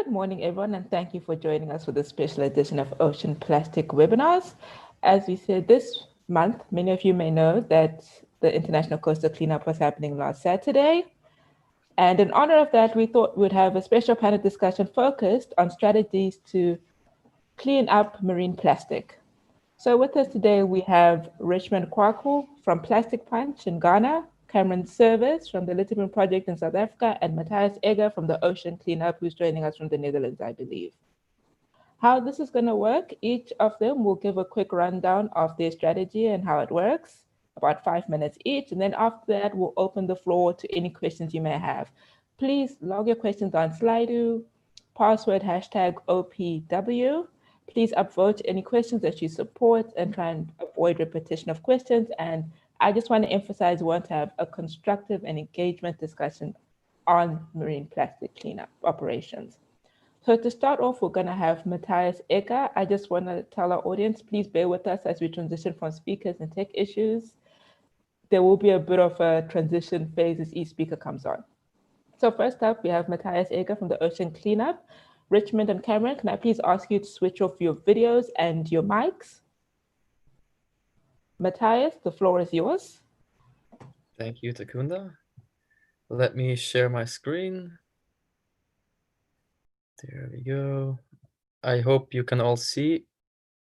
Good morning, everyone, and thank you for joining us for this special edition of Ocean Plastic Webinars. As we said this month, many of you may know that the International Coastal Cleanup was happening last Saturday. And in honor of that, we thought we'd have a special panel discussion focused on strategies to clean up marine plastic. So with us today, we have Richmond Quarcoo from Plastic Punch in Ghana, Cameron Service from the Litterman Project in South Africa, and Matthias Egger from the Ocean Cleanup, who's joining us from the Netherlands, I believe. How this is going to work, each of them will give a quick rundown of their strategy and how it works, about 5 minutes each. And then after that, we'll open the floor to any questions you may have. Please log your questions on Slido, password hashtag OPW. Please upvote any questions that you support and try and avoid repetition of questions. And I just want to emphasize we want to have a constructive and engagement discussion on marine plastic cleanup operations. So to start off, we're going to have Matthias Egger. I just want to tell our audience, please bear with us as we transition from speakers and tech issues. There will be a bit of a transition phase as each speaker comes on. So first up, we have Matthias Egger from the Ocean Cleanup. Richmond and Cameron, can I please ask you to switch off your videos and your mics? Matthias, the floor is yours. Thank you, Takunda. Let me share my screen. There we go. I hope you can all see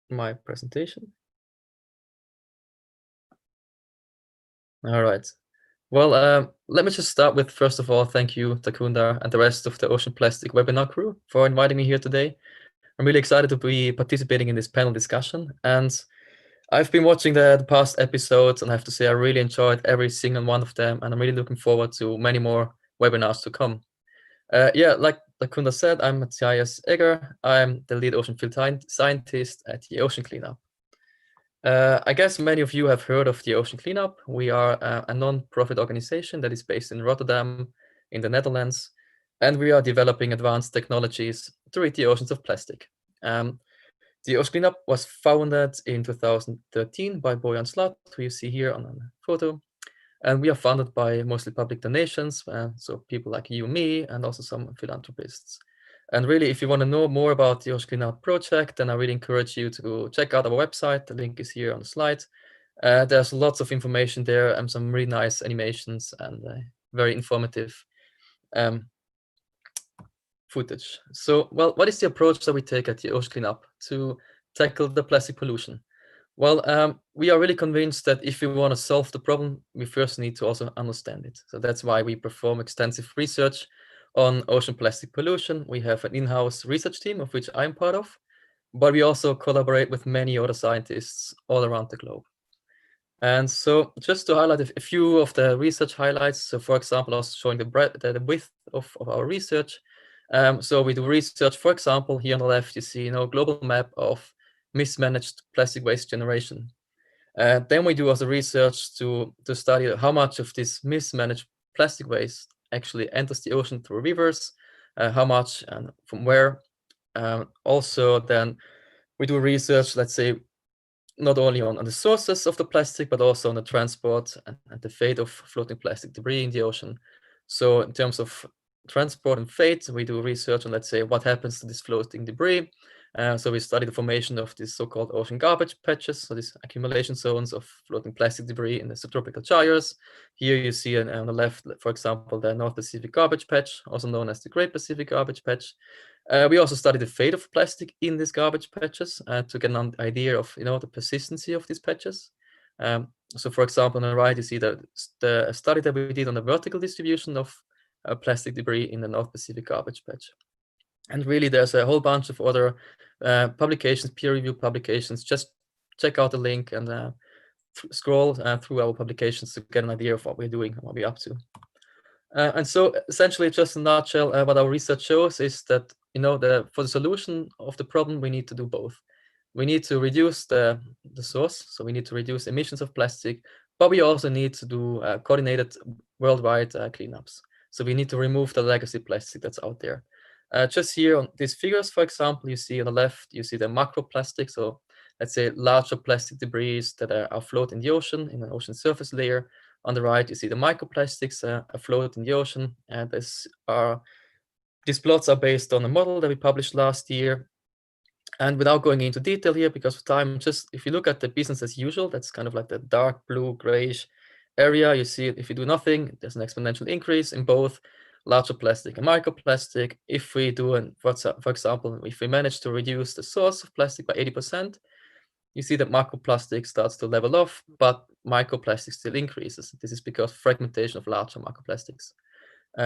my presentation. All right. Well, let me just start with, first of all, thank you, Takunda, and the rest of the Ocean Plastic webinar crew for inviting me here today. I'm really excited to be participating in this panel discussion. And I've been watching the past episodes, and I have to say I really enjoyed every single one of them, and I'm really looking forward to many more webinars to come. Like Takunda said, I'm Matthias Egger. I'm the lead ocean field scientist at the Ocean Cleanup. I guess many of you have heard of the Ocean Cleanup. We are a non-profit organization that is based in Rotterdam, in the Netherlands, and we are developing advanced technologies to rid the oceans of plastic. The Ocean Cleanup was founded in 2013 by Bojan Slat, who you see here on the photo. And we are funded by mostly public donations, so people like you and me, and also some philanthropists. And really, if you want to know more about the Ocean Cleanup project, then I really encourage you to check out our website. The link is here on the slide. There's lots of information there and some really nice animations and very informative footage. So, well, what is the approach that we take at the Ocean Cleanup to tackle the plastic pollution? Well, we are really convinced that if we want to solve the problem, we first need to also understand it. So that's why we perform extensive research on ocean plastic pollution. We have an in-house research team, of which I'm part of, but we also collaborate with many other scientists all around the globe. And so just to highlight a few of the research highlights, so for example, I was showing the width of our research. So we do research, for example, here on the left, you see a global map of mismanaged plastic waste generation. Then we do also research to study how much of this mismanaged plastic waste actually enters the ocean through rivers, how much and from where. Also, then we do research, let's say, not only on the sources of the plastic, but also on the transport and the fate of floating plastic debris in the ocean. So in terms of transport and fate, we do research on, let's say, what happens to this floating debris. So we study the formation of these so-called ocean garbage patches, so these accumulation zones of floating plastic debris in the subtropical gyres. Here you see on the left, for example, the North Pacific garbage patch, also known as the Great Pacific garbage patch. We also study the fate of plastic in these garbage patches to get an idea of the persistency of these patches. So for example, on the right, you see the study that we did on the vertical distribution of plastic debris in the North Pacific garbage patch. And really, there's a whole bunch of other publications, peer-reviewed publications. Just check out the link and scroll through our publications to get an idea of what we're doing and what we're up to. And so essentially, just in a nutshell, what our research shows is that for the solution of the problem, we need to do both. We need to reduce the source, so we need to reduce emissions of plastic, but we also need to do coordinated worldwide cleanups. So we need to remove the legacy plastic that's out there. Just here on these figures, for example, you see on the left, you see the macroplastic, so let's say larger plastic debris that are afloat in the ocean, in an ocean surface layer. On the right, you see the microplastics afloat in the ocean, and these are These plots are based on a model that we published last year. And without going into detail here because of time, just if you look at the business as usual, that's kind of like the dark blue, grayish area. You see if you do nothing, there's an exponential increase in both larger plastic and microplastic. If we do, for example, if we manage to reduce the source of plastic by 80%, you see that macroplastic starts to level off, but microplastic still increases. This is because fragmentation of larger macroplastics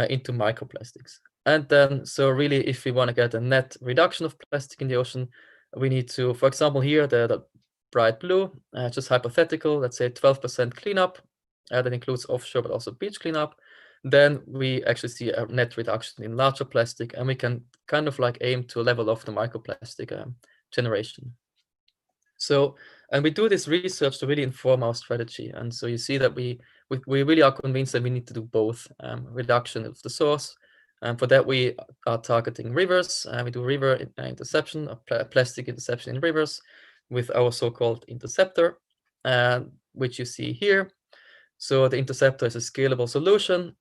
into microplastics. And then, so really, if we want to get a net reduction of plastic in the ocean, we need to, for example, here, the bright blue, just hypothetical, let's say 12% cleanup, that includes offshore, but also beach cleanup. Then we actually see a net reduction in larger plastic, and we can kind of like aim to level off the microplastic generation. So, and we do this research to really inform our strategy. And so you see that we really are convinced that we need to do both reduction of the source. And for that, we are targeting rivers. We do river interception, plastic interception in rivers with our so-called interceptor, which you see here. So the interceptor is a scalable solution,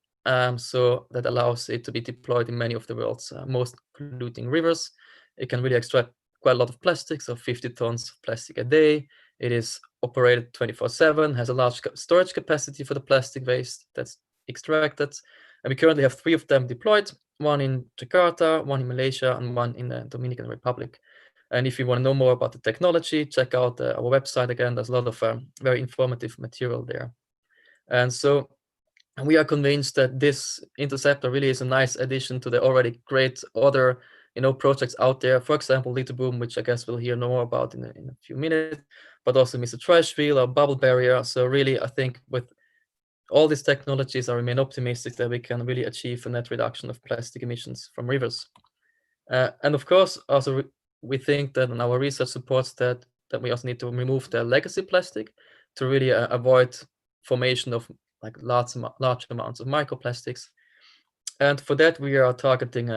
so that allows it to be deployed in many of the world's most polluting rivers. It can really extract quite a lot of plastic, so 50 tons of plastic a day. It is operated 24/7, has a large storage capacity for the plastic waste that's extracted. And we currently have 3 of them deployed, one in Jakarta, one in Malaysia, and one in the Dominican Republic. And if you want to know more about the technology, check out our website again. There's a lot of very informative material there. And so we are convinced that this interceptor really is a nice addition to the already great other projects out there. For example, Little Boom, which I guess we'll hear more about in a few minutes, but also Mr. Trash Wheel or Bubble Barrier. So really, I think with all these technologies, I remain optimistic that we can really achieve a net reduction of plastic emissions from rivers. And of course, also we think that our research supports that we also need to remove the legacy plastic to really avoid formation of like large amounts of microplastics. And for that, we are targeting,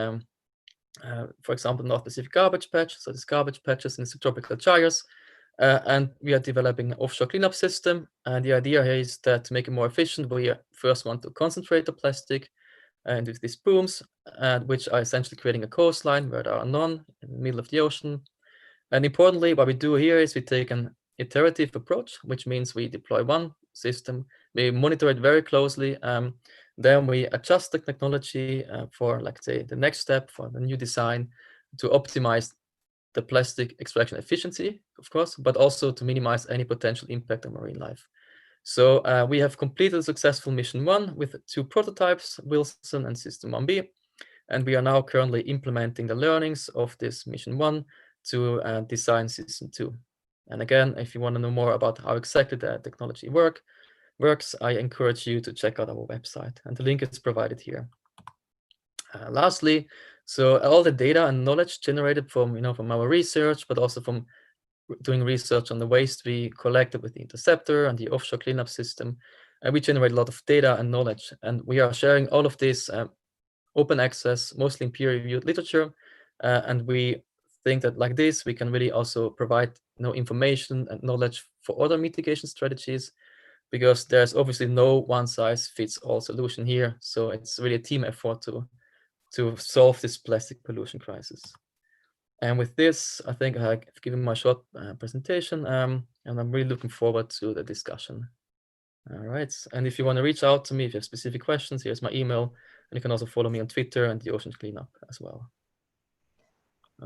for example, North Pacific garbage patch. So these garbage patches in subtropical gyres. And we are developing an offshore cleanup system. And the idea here is that to make it more efficient, we first want to concentrate the plastic and with these booms, which are essentially creating a coastline where there are none in the middle of the ocean. And importantly, what we do here is we take an iterative approach, which means we deploy one system, we monitor it very closely, then we adjust the technology for, like, say, the next step for the new design to optimize the plastic extraction efficiency, of course, but also to minimize any potential impact on marine life. So we have completed successful mission 1 with 2 prototypes, Wilson and System 1B, and we are now currently implementing the learnings of this mission 1 to design System 2. And again, if you want to know more about how exactly the technology works, I encourage you to check out our website, and the link is provided here. Lastly, so all the data and knowledge generated from our research, but also from doing research on the waste we collected with the interceptor and the offshore cleanup system, and we generate a lot of data and knowledge, and we are sharing all of this open access, mostly in peer-reviewed literature, and we think that like this we can really also provide information and knowledge for other mitigation strategies, because there's obviously no one-size-fits-all solution here. So it's really a team effort to solve this plastic pollution crisis. And with this, I think I've given my short presentation, and I'm really looking forward to the discussion. All right, and if you want to reach out to me, if you have specific questions, here's my email, and you can also follow me on Twitter and the Ocean Cleanup as well.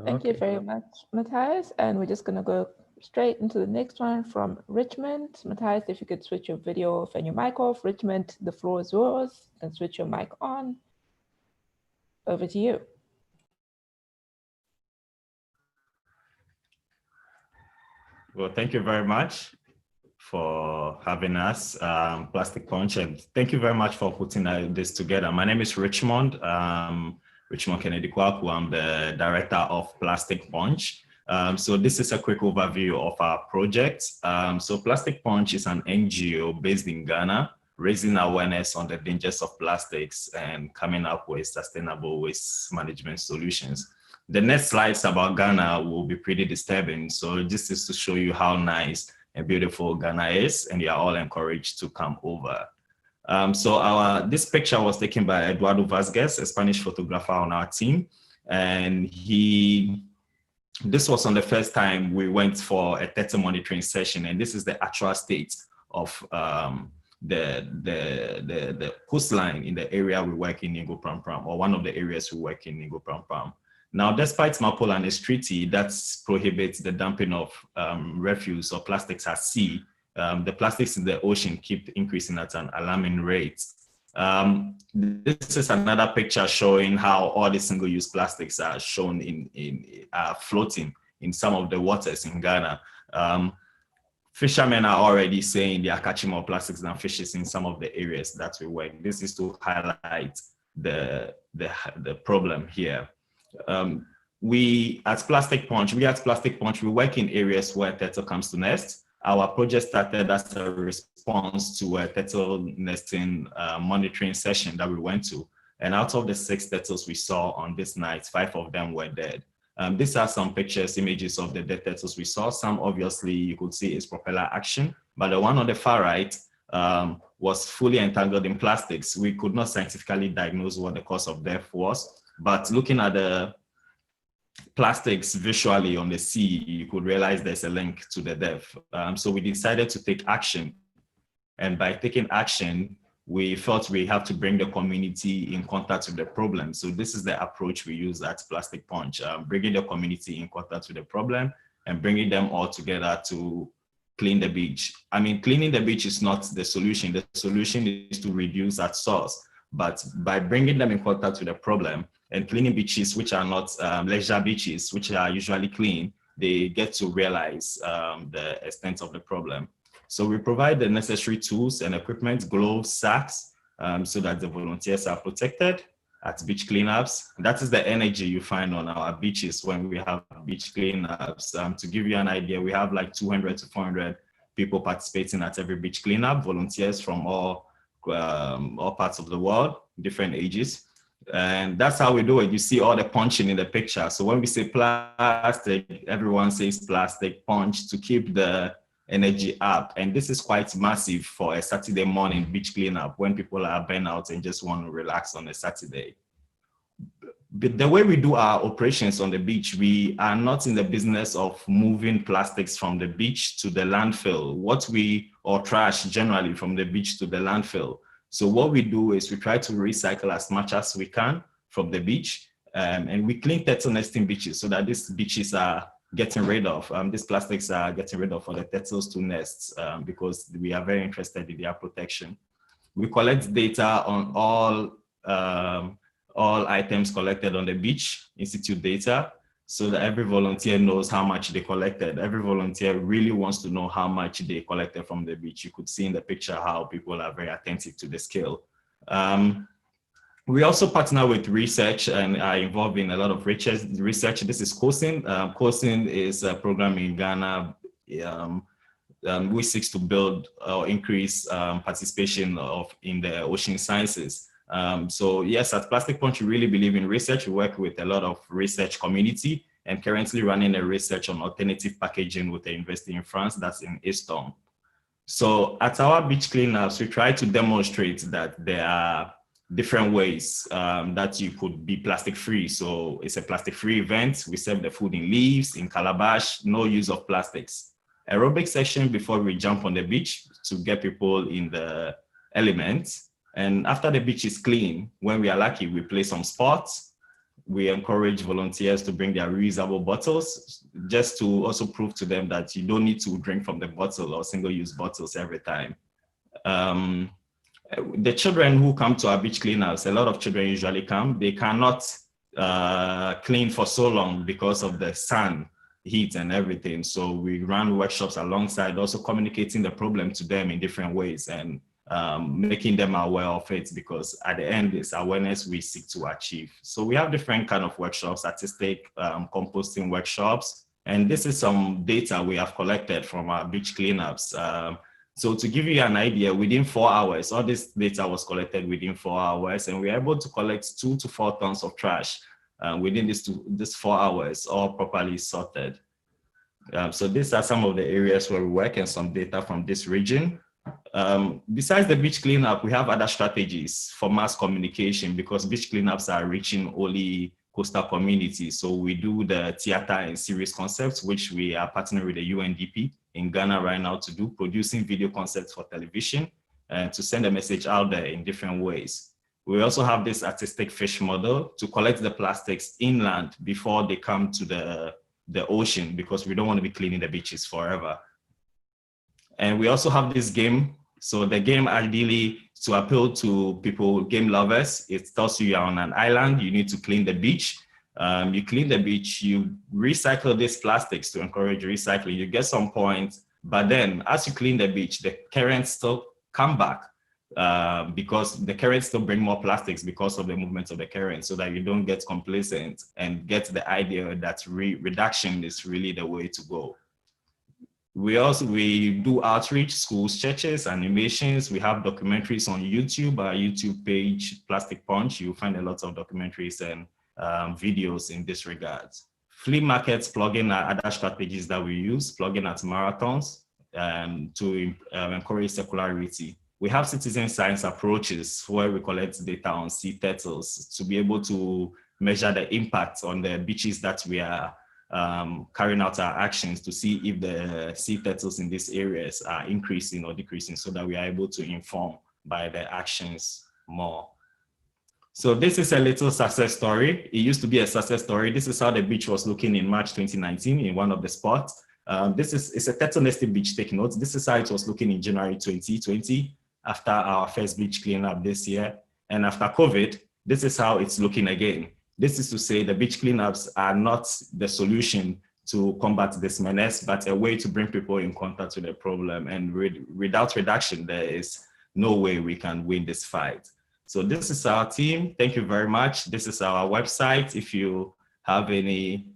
Thank you very much, Matthias. And we're just going to go straight into the next one from Richmond. Matthias, if you could switch your video off and your mic off. Richmond, the floor is yours, and switch your mic on. Over to you. Well, thank you very much for having us, Plastic Punch, and thank you very much for putting this together. My name is Richmond, Richmond Kennedy Quarcoo. I'm the director of Plastic Punch. So this is a quick overview of our project. So Plastic Punch is an NGO based in Ghana, raising awareness on the dangers of plastics and coming up with sustainable waste management solutions. The next slides about Ghana will be pretty disturbing. So this is to show you how nice and beautiful Ghana is, and you are all encouraged to come over. So this picture was taken by Eduardo Vazquez, a Spanish photographer on our team. And this was on the first time we went for a tether monitoring session. And this is the actual state of the coastline in the area we work in Ningo Pram Pram, or one of the areas we work in Ningo Pram Pram. Now, despite Mapolan's treaty that prohibits the dumping of refuse or plastics at sea, the plastics in the ocean keep increasing at an alarming rate. This is another picture showing how all the single-use plastics are shown floating in some of the waters in Ghana. Fishermen are already saying they are catching more plastics than fishes in some of the areas that we work. This is to highlight the problem here. We at Plastic Punch, we work in areas where turtle comes to nest. Our project started as a response to a turtle nesting monitoring session that we went to. And out of the 6 turtles we saw on this night, 5 of them were dead. These are some images of the dead turtles we saw. Some obviously you could see is propeller action, but the one on the far right was fully entangled in plastics. We could not scientifically diagnose what the cause of death was, but looking at the plastics visually on the sea, you could realize there's a link to the death. So we decided to take action. And by taking action, we felt we have to bring the community in contact with the problem. So this is the approach we use at Plastic Punch, bringing the community in contact with the problem and bringing them all together to clean the beach. I mean, cleaning the beach is not the solution. The solution is to reduce at source. But by bringing them in contact with the problem and cleaning beaches, which are not leisure beaches, which are usually clean, they get to realize the extent of the problem. So we provide the necessary tools and equipment, gloves, sacks, so that the volunteers are protected at beach cleanups. That is the energy you find on our beaches when we have beach cleanups. To give you an idea, we have like 200 to 400 people participating at every beach cleanup, volunteers from all parts of the world, different ages. And that's how we do it. You see all the punching in the picture. So when we say plastic, everyone says plastic punch to keep the energy up. And this is quite massive for a Saturday morning beach cleanup when people are burnt out and just want to relax on a Saturday. But the way we do our operations on the beach, we are not in the business of moving plastics from the beach to the landfill, or trash generally from the beach to the landfill. So what we do is we try to recycle as much as we can from the beach, and we clean turtle nesting beaches so that these beaches are getting rid of, these plastics are getting rid of for the turtles to nest, because we are very interested in their protection. We collect data on all items collected on the beach, institute data, so that every volunteer knows how much they collected. Every volunteer really wants to know how much they collected from the beach. You could see in the picture how people are very attentive to the scale. We also partner with research and are involved in a lot of research. This is COSIN. COSIN is a program in Ghana which seeks to build or increase participation in the ocean sciences. So yes, at Plastic Punch, we really believe in research. We work with a lot of research community and currently running a research on alternative packaging with a university in France that's in Easton. So at our beach cleanups, we try to demonstrate that there are different ways that you could be plastic free. So it's a plastic free event. We serve the food in leaves, in calabash, no use of plastics. Aerobic section before we jump on the beach to get people in the elements. And after the beach is clean, when we are lucky, we play some sports. We encourage volunteers to bring their reusable bottles, just to also prove to them that you don't need to drink from the bottle or single-use bottles every time. The children who come to our beach cleanups, a lot of children usually come, they cannot clean for so long because of the sun, heat and everything. So we run workshops alongside, also communicating the problem to them in different ways and making them aware of it, because at the end, it's awareness we seek to achieve. So we have different kind of workshops, artistic composting workshops. And this is some data we have collected from our beach cleanups. So to give you an idea, within 4 hours, all this data was collected within 4 hours, and we were able to collect 2 to 4 tons of trash within this 4 hours, all properly sorted. So these are some of the areas where we work and some data from this region. Besides the beach cleanup, we have other strategies for mass communication because beach cleanups are reaching only coastal communities. So we do the theater and series concepts, which we are partnering with the UNDP in Ghana right now to do, producing video concepts for television and to send a message out there in different ways. We also have this artistic fish model to collect the plastics inland before they come to the ocean, because we don't want to be cleaning the beaches forever. And we also have this game. So the game ideally to appeal to people, game lovers, it tells you you're on an island, you need to clean the beach. You clean the beach, you recycle these plastics to encourage recycling. You get some points, but then as you clean the beach, the currents still come back because the currents still bring more plastics because of the movement of the current, so that you don't get complacent and get the idea that reduction is really the way to go. We do outreach, schools, churches, animations. We have documentaries on YouTube, our YouTube page, Plastic Punch. You'll find a lot of documentaries and videos in this regard. Flea markets, plug-in are other strategies that we use, plug-in at marathons to encourage circularity. We have citizen science approaches where we collect data on sea turtles to be able to measure the impact on the beaches that we are carrying out our actions, to see if the sea turtles in these areas are increasing or decreasing, so that we are able to inform by the actions more. So this is a little success story. It used to be a success story. This is how the beach was looking in March 2019 in one of the spots. It's a turtle nesting beach, take note. This is how it was looking in January 2020 after our first beach cleanup this year. And after COVID, this is how it's looking again. This is to say the beach cleanups are not the solution to combat this menace, but a way to bring people in contact with the problem. And without reduction, there is no way we can win this fight. So this is our team. Thank you very much. This is our website. If you have any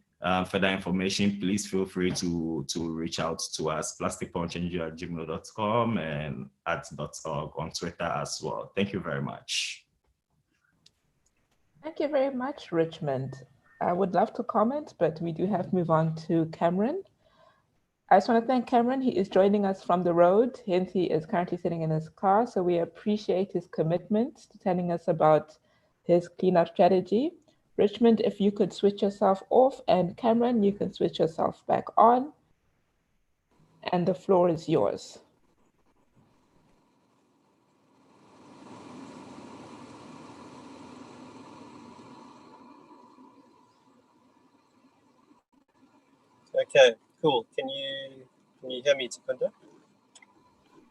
further information, please feel free to reach out to us, plasticpunchngu@gmail.com and @.org on Twitter as well. Thank you very much. Thank you very much, Richmond. I would love to comment, but we do have to move on to Cameron. I just want to thank Cameron. He is joining us from the road, hence he is currently sitting in his car. So we appreciate his commitment to telling us about his cleanup strategy. Richmond, if you could switch yourself off, and Cameron, you can switch yourself back on. And the floor is yours. Okay, cool. Can you hear me, Tapinder?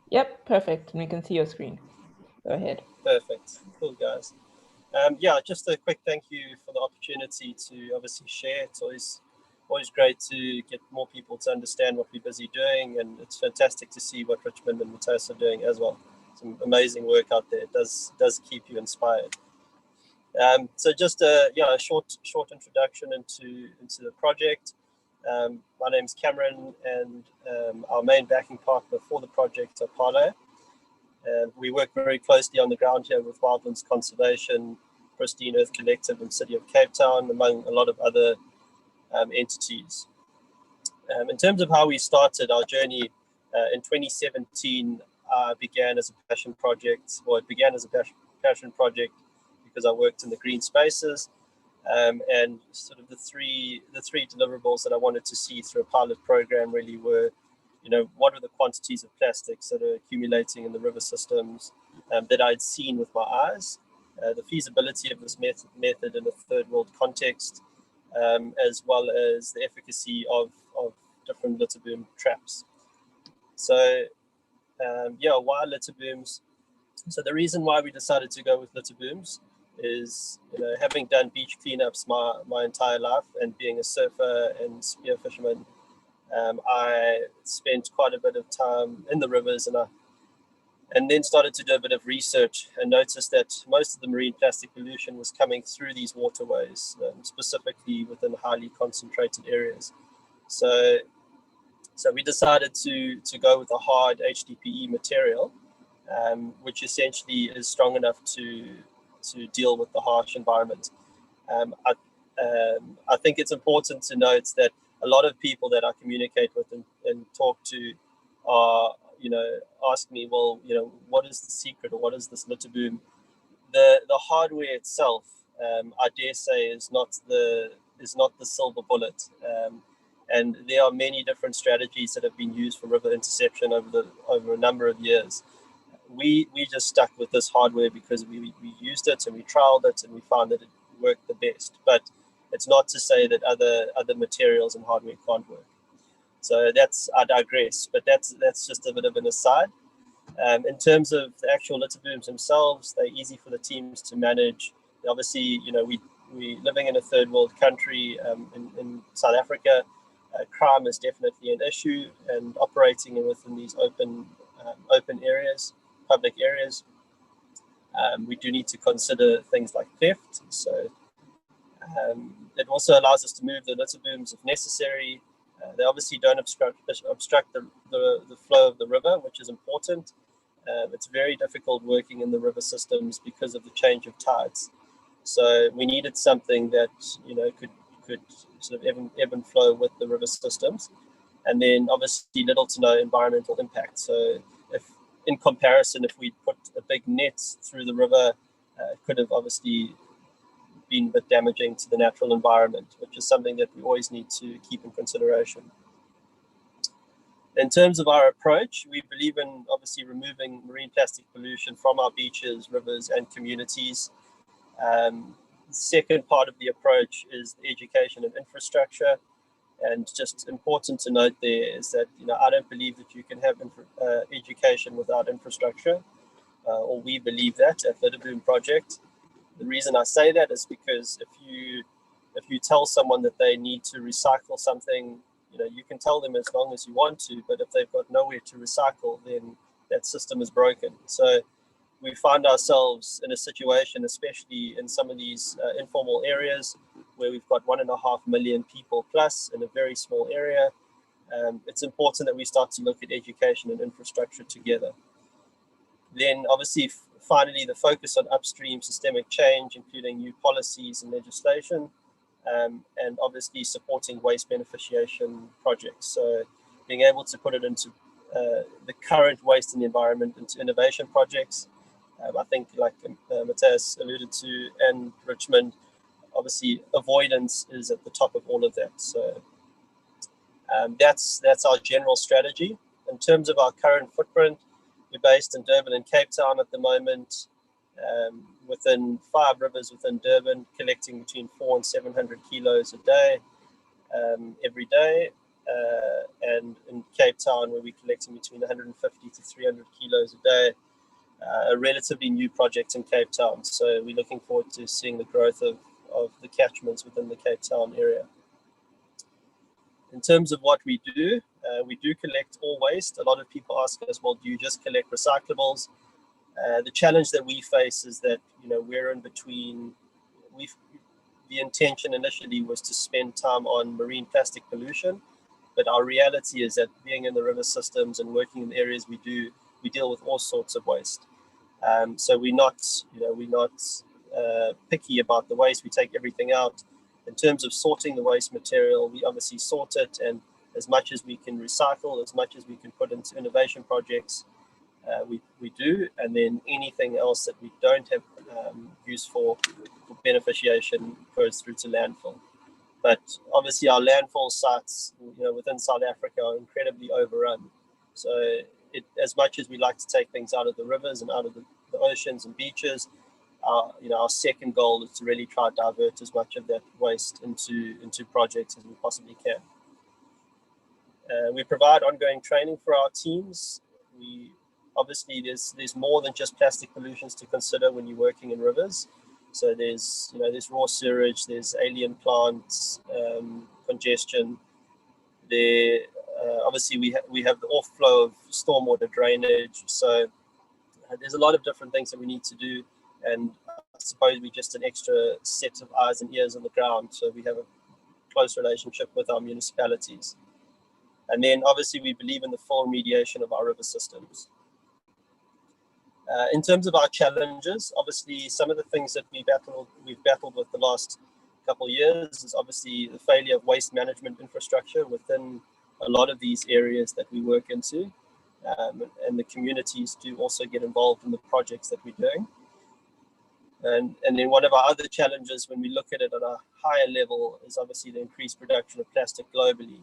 Yep, perfect. We can see your screen. Go ahead. Perfect. Cool, guys. Yeah, just a quick thank you for the opportunity to obviously share. It's always great to get more people to understand what we're busy doing, and it's fantastic to see what Richmond and Matthias are doing as well. Some amazing work out there. It does keep you inspired. So just a short introduction into the project. My name's Cameron, and our main backing partner for the project are Parlay. We work very closely on the ground here with Wildlands Conservation, Pristine Earth Collective, and City of Cape Town, among a lot of other entities. In terms of how we started our journey, in 2017, began as a passion project, or it began as a passion project because I worked in the green spaces. And sort of the three deliverables that I wanted to see through a pilot program really were, what are the quantities of plastics that are accumulating in the river systems that I'd seen with my eyes, the feasibility of this method in a third world context, as well as the efficacy of different litter boom traps. So why litter booms? So the reason why we decided to go with litter booms is, having done beach cleanups my entire life and being a surfer and spear fisherman, I spent quite a bit of time in the rivers, and then started to do a bit of research and noticed that most of the marine plastic pollution was coming through these waterways, specifically within highly concentrated areas. So we decided to go with a hard HDPE material, which essentially is strong enough to deal with the harsh environment. I think it's important to note that a lot of people that I communicate with and talk to are, ask me, well, what is the secret, or what is this litter boom? The hardware itself, I dare say, is not the silver bullet. And there are many different strategies that have been used for river interception over a number of years. We just stuck with this hardware because we used it and we trialed it and we found that it worked the best. But it's not to say that other materials and hardware can't work. So I digress. But that's just a bit of an aside. In terms of the actual litter booms themselves, they're easy for the teams to manage. Obviously, we living in a third world country, in South Africa. Crime is definitely an issue, and operating within these open areas, public areas, we do need to consider things like theft. So it also allows us to move the litter booms if necessary. They obviously don't obstruct the flow of the river, which is important. It's very difficult working in the river systems because of the change of tides. So we needed something that could sort of ebb and flow with the river systems, and then obviously little to no environmental impact. So if in comparison, if we put a big net through the river, it could have obviously been a bit damaging to the natural environment, which is something that we always need to keep in consideration. In terms of our approach, we believe in obviously removing marine plastic pollution from our beaches, rivers, and communities. The second part of the approach is education and infrastructure. And just important to note there is that I don't believe that you can have education without infrastructure, or we believe that at Litter Boom Project. The reason I say that is because if you tell someone that they need to recycle something, you can tell them as long as you want to, but if they've got nowhere to recycle, then that system is broken. So we find ourselves in a situation, especially in some of these informal areas where we've got 1.5 million people plus in a very small area. It's important that we start to look at education and infrastructure together. Then obviously, finally, the focus on upstream systemic change, including new policies and legislation, and obviously supporting waste beneficiation projects. So being able to put it into the current waste in the environment into innovation projects. I think, like Matthias alluded to, and Richmond, obviously avoidance is at the top of all of that. So that's our general strategy. In terms of our current footprint, we're based in Durban and Cape Town at the moment, within 5 rivers within Durban, collecting between 400 and 700 kilos a day, every day. And in Cape Town, where we're collecting between 150 to 300 kilos a day. A relatively new project in Cape Town. So we're looking forward to seeing the growth of the catchments within the Cape Town area. In terms of what we do collect all waste. A lot of people ask us, well, do you just collect recyclables? The challenge that we face is that, we're in between. The intention initially was to spend time on marine plastic pollution, but our reality is that being in the river systems and working in the areas we deal with all sorts of waste. So we're not picky about the waste. We take everything out. In terms of sorting the waste material, we obviously sort it, and as much as we can recycle, as much as we can put into innovation projects, we do. And then anything else that we don't have use for beneficiation goes through to landfill. But obviously our landfill sites, within South Africa are incredibly overrun. So as much as we like to take things out of the rivers and out of the oceans and beaches, our second goal is to really try to divert as much of that waste into projects as we possibly can. We provide ongoing training for our teams. Obviously there's more than just plastic pollutions to consider when you're working in rivers. So there's raw sewage, there's alien plants, congestion. Obviously we have the off-flow of stormwater drainage. So there's a lot of different things that we need to do, and I suppose we're just an extra set of eyes and ears on the ground. So we have a close relationship with our municipalities. And then obviously we believe in the full remediation of our river systems. In terms of our challenges, obviously some of the things that we've battled with the last couple of years is obviously the failure of waste management infrastructure within a lot of these areas that we work into. and the communities to also get involved in the projects that we're doing. And then one of our other challenges when we look at it at a higher level is obviously the increased production of plastic globally,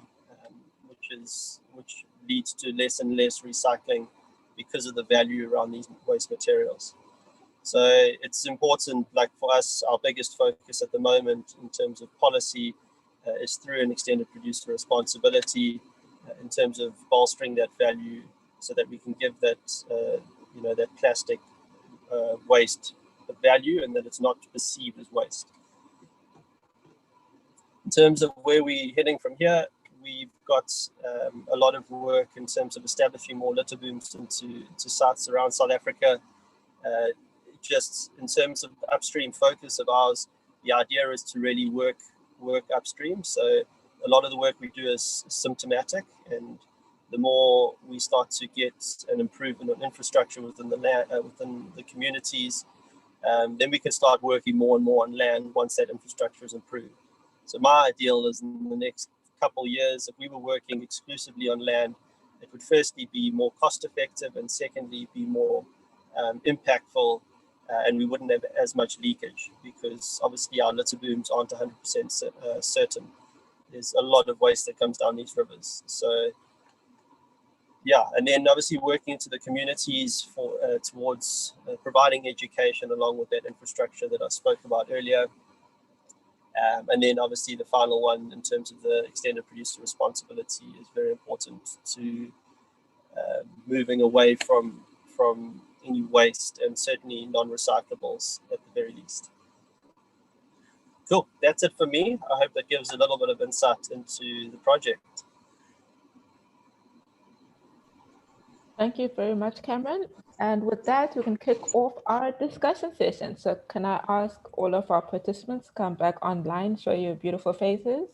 which leads to less and less recycling because of the value around these waste materials. So it's important, like for us, our biggest focus at the moment in terms of policy is through an extended producer responsibility in terms of bolstering that value so that we can give that, that plastic waste a value and that it's not perceived as waste. In terms of where we're heading from here, we've got a lot of work in terms of establishing more litter booms into sites around South Africa. Just in terms of upstream focus of ours, the idea is to really work upstream. So a lot of the work we do is symptomatic, and the more we start to get an improvement on infrastructure within the communities, then we can start working more and more on land once that infrastructure is improved. So my ideal is in the next couple of years, if we were working exclusively on land, it would firstly be more cost effective and secondly be more impactful, and we wouldn't have as much leakage because obviously our litter booms aren't 100% certain. There's a lot of waste that comes down these rivers. So yeah, and then obviously working into the communities towards providing education along with that infrastructure that I spoke about earlier. And then obviously the final one in terms of the extended producer responsibility is very important to moving away from any waste and certainly non-recyclables at the very least. Cool, that's it for me. I hope that gives a little bit of insight into the project. Thank you very much, Cameron. And with that, we can kick off our discussion session. So can I ask all of our participants to come back online, show your beautiful faces,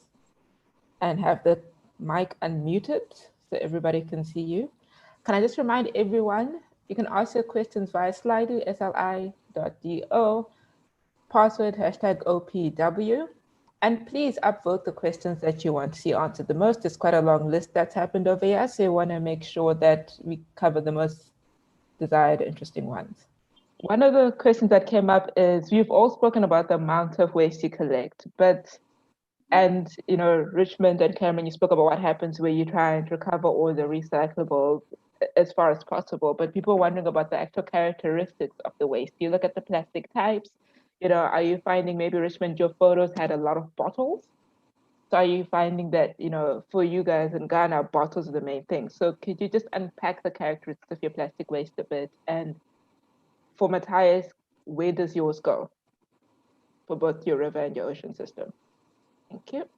and have the mic unmuted so everybody can see you? Can I just remind everyone, you can ask your questions via Slido, sli.do, password #OPW. And please upvote the questions that you want to see answered the most. There's quite a long list that's happened over here, so you want to make sure that we cover the most desired, interesting ones. One of the questions that came up is, we've all spoken about the amount of waste you collect, and Richmond and Cameron, you spoke about what happens where you try and recover all the recyclables as far as possible, but people are wondering about the actual characteristics of the waste. You look at the plastic types. Are you finding maybe, Richmond, your photos had a lot of bottles? So are you finding that, for you guys in Ghana, bottles are the main thing? So could you just unpack the characteristics of your plastic waste a bit? And for Matthias, where does yours go for both your river and your ocean system? Thank you.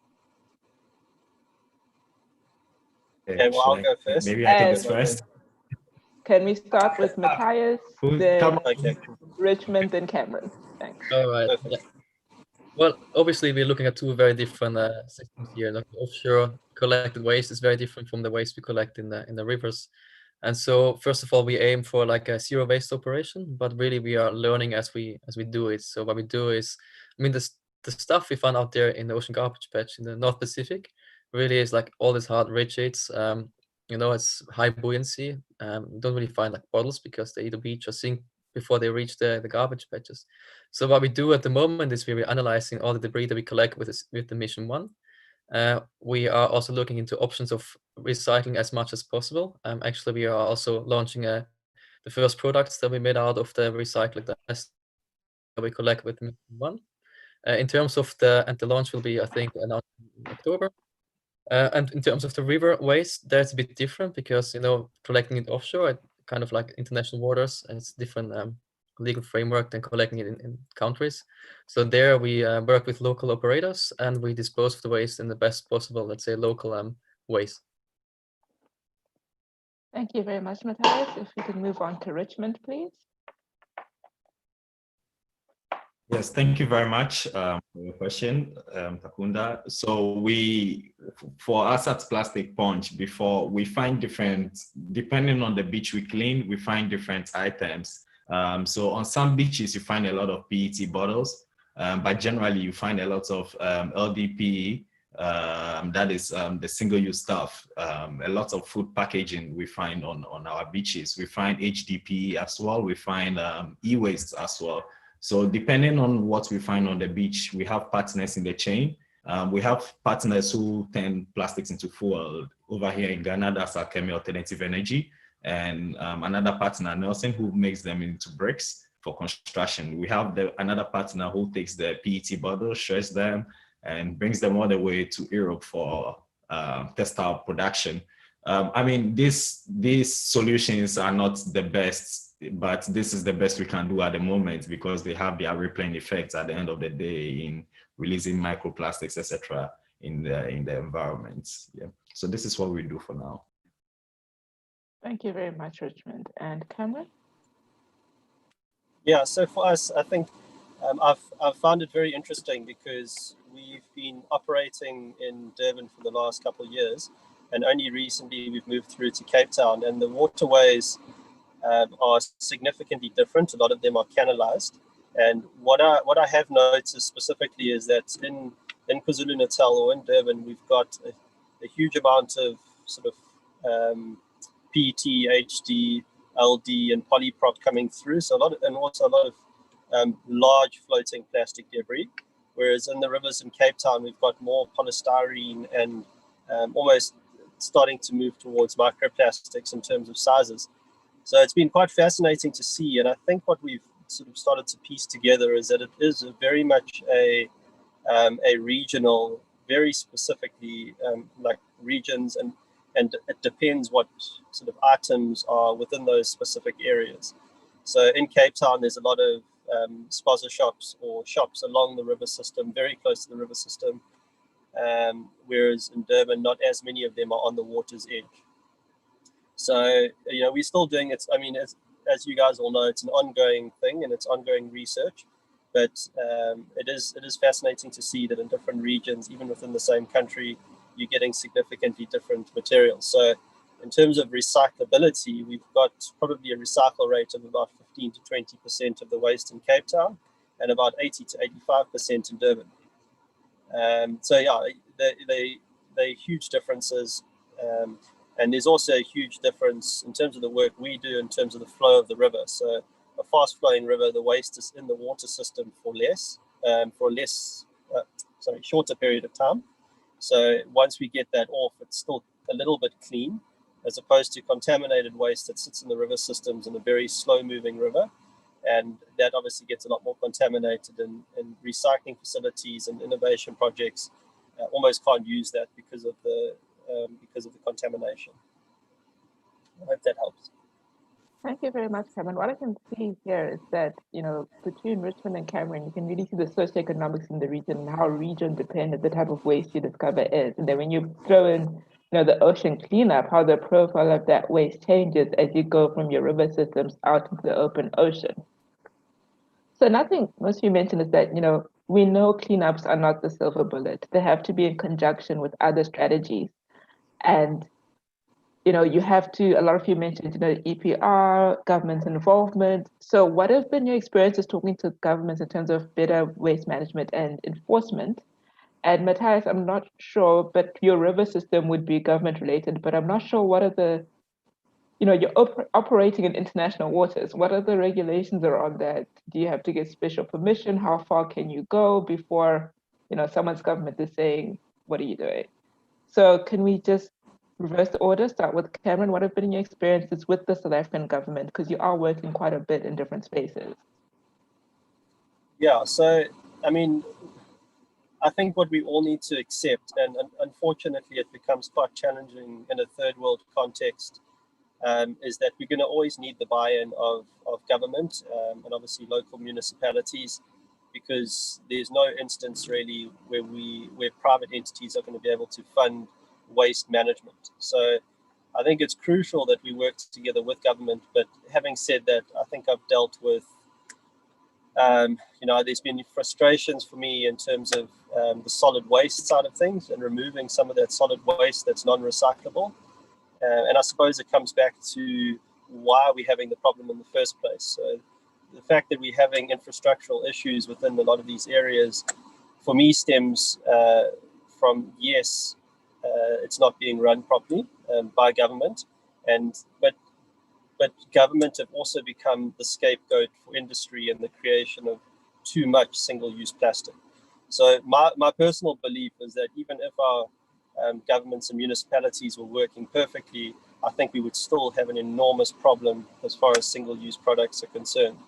Okay, well, I'll go first. Maybe I can go first. Can we start with Matthias, then okay. Richmond, then Cameron? Thanks. All right. Yeah. Well, obviously, we're looking at two very different systems here. Like offshore collected waste is very different from the waste we collect in the rivers. And so, first of all, we aim for like a zero waste operation, but really we are learning as we do it. So what we do is, the stuff we found out there in the ocean garbage patch in the North Pacific really is like all these hard rigids. It's high buoyancy. You don't really find like bottles because they either beach or sink before they reach the garbage patches. So what we do at the moment is we're analyzing all the debris that we collect with the mission 1. We are also looking into options of recycling as much as possible. Actually, we are also launching the first products that we made out of the recycled that we collect with mission 1. In terms of the launch will be, I think, announced in October. And in terms of the river waste, that's a bit different because, collecting it offshore, kind of like international waters, and it's different legal framework than collecting it in countries. So there we work with local operators and we dispose of the waste in the best possible, let's say, local ways. Thank you very much, Matthias. If we could move on to Richmond, please. Yes, thank you very much for your question, Takunda. So for us at Plastic Punch, before we find different, depending on the beach we clean, we find different items. So on some beaches, you find a lot of PET bottles, but generally you find a lot of LDPE, That is the single-use stuff. A lot of food packaging we find on our beaches. We find HDP as well. We find e-waste as well. So depending on what we find on the beach, we have partners in the chain. We have partners who turn plastics into fuel. Over here in Ghana, that's Alchemy Alternative Energy. And another partner, Nelson, who makes them into bricks for construction. We have another partner who takes the PET bottles, shreds them, and brings them all the way to Europe for textile production. I mean, these solutions are not the best, but this is the best we can do at the moment because they have their rippling effects at the end of the day in releasing microplastics, etc., in the environment. Yeah. So this is what we do for now. Thank you very much, Richmond. And Cameron? Yeah, so for us, I think I've found it very interesting because we've been operating in Durban for the last couple of years, and only recently we've moved through to Cape Town, and the waterways are significantly different. A lot of them are canalized, and what I have noticed specifically is that in KwaZulu-Natal or in Durban, we've got a huge amount of sort of PET, HD, LD, and polyprop coming through. So also a lot of large floating plastic debris. Whereas in the rivers in Cape Town, we've got more polystyrene and almost starting to move towards microplastics in terms of sizes. So it's been quite fascinating to see. And I think what we've sort of started to piece together is that it is very much a regional, very specifically like regions, and it depends what sort of items are within those specific areas. So in Cape Town, there's a lot of spaza shops or shops along the river system, very close to the river system, whereas in Durban, not as many of them are on the water's edge. So, you know, we're still doing it. I mean, as you guys all know, it's an ongoing thing and it's ongoing research, but it is fascinating to see that in different regions, even within the same country, you're getting significantly different materials. So in terms of recyclability, we've got probably a recycle rate of about 15 to 20% of the waste in Cape Town and about 80 to 85% in Durban. So yeah, they're huge differences. And there's also a huge difference in terms of the work we do in terms of the flow of the river. So a fast flowing river, the waste is in the water system for a shorter period of time. So once we get that off, it's still a little bit clean, as opposed to contaminated waste that sits in the river systems in a very slow moving river. And that obviously gets a lot more contaminated, and recycling facilities and innovation projects almost can't use that because of the contamination. I hope that helps. Thank you very much, Cameron. What I can see here is that, you know, between Richmond and Cameron, you can really see the socioeconomics in the region and how region dependent the type of waste you discover is. And then when you throw in, you know, the ocean cleanup, how the profile of that waste changes as you go from your river systems out into the open ocean. So nothing most of you mentioned is that, you know, we know cleanups are not the silver bullet. They have to be in conjunction with other strategies. And you know, you have to, a lot of you mentioned, you know, EPR, government involvement. So what have been your experiences talking to governments in terms of better waste management and enforcement? And Matthias, I'm not sure, but your river system would be government related, but I'm not sure what are the, you know, you're operating in international waters. What are the regulations around that? Do you have to get special permission? How far can you go before, you know, someone's government is saying, what are you doing? So can we just reverse the order, start with Cameron? What have been your experiences with the South African government? Because you are working quite a bit in different spaces. Yeah, so, I mean, I think what we all need to accept, and unfortunately it becomes quite challenging in a third world context, is that we're going to always need the buy-in of government and obviously local municipalities, because there's no instance really where private entities are going to be able to fund waste management. So I think it's crucial that we work together with government. But having said that, I think I've dealt with, you know, there's been frustrations for me in terms of the solid waste side of things and removing some of that solid waste that's non-recyclable. And I suppose it comes back to why are we having the problem in the first place. So the fact that we're having infrastructural issues within a lot of these areas, for me, stems from yes, it's not being run properly by government, but government have also become the scapegoat for industry and the creation of too much single-use plastic. So my personal belief is that even if our governments and municipalities were working perfectly, I think we would still have an enormous problem as far as single-use products are concerned.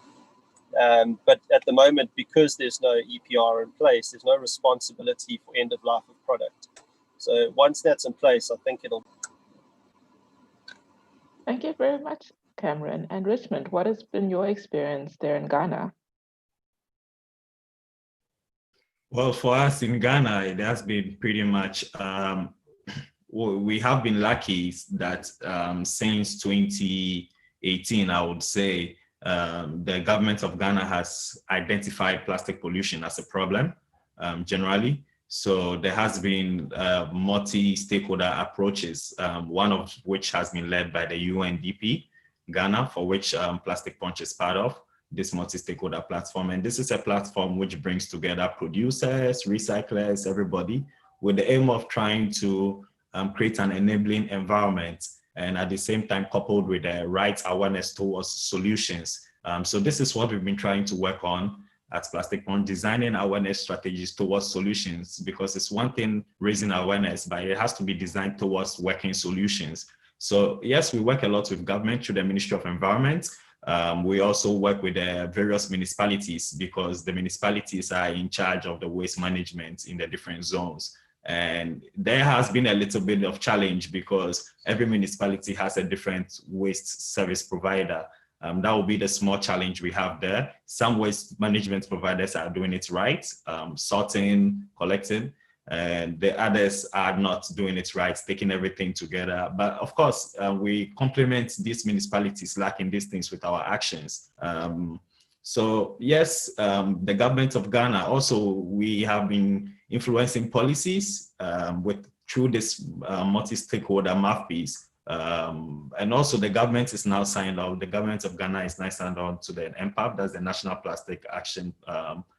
But at the moment, because there's no EPR in place, there's no responsibility for end of life of product. So once that's in place, I think it'll. Thank you very much, Cameron. And Richmond, what has been your experience there in Ghana? Well, for us in Ghana, it has been pretty much, we have been lucky that since 2018, I would say, the government of Ghana has identified plastic pollution as a problem generally. So there has been multi-stakeholder approaches, one of which has been led by the UNDP Ghana, for which Plastic Punch is part of, this multi-stakeholder platform. And this is a platform which brings together producers, recyclers, everybody, with the aim of trying to create an enabling environment, and at the same time coupled with the right awareness towards solutions. So this is what we've been trying to work on at Plastic Punch, designing awareness strategies towards solutions, because it's one thing raising awareness, but it has to be designed towards working solutions. So yes, we work a lot with government through the Ministry of Environment. We also work with the various municipalities, because the municipalities are in charge of the waste management in the different zones. And there has been a little bit of challenge because every municipality has a different waste service provider. That will be the small challenge we have there. Some waste management providers are doing it right, sorting, collecting, and the others are not doing it right, taking everything together. But of course, we complement these municipalities lacking these things with our actions. So yes, the government of Ghana, also we have been influencing policies through this multi-stakeholder mouthpiece. And also the government is now signed on, the government of Ghana is now signed on to the NPAP, that's the National Plastic Action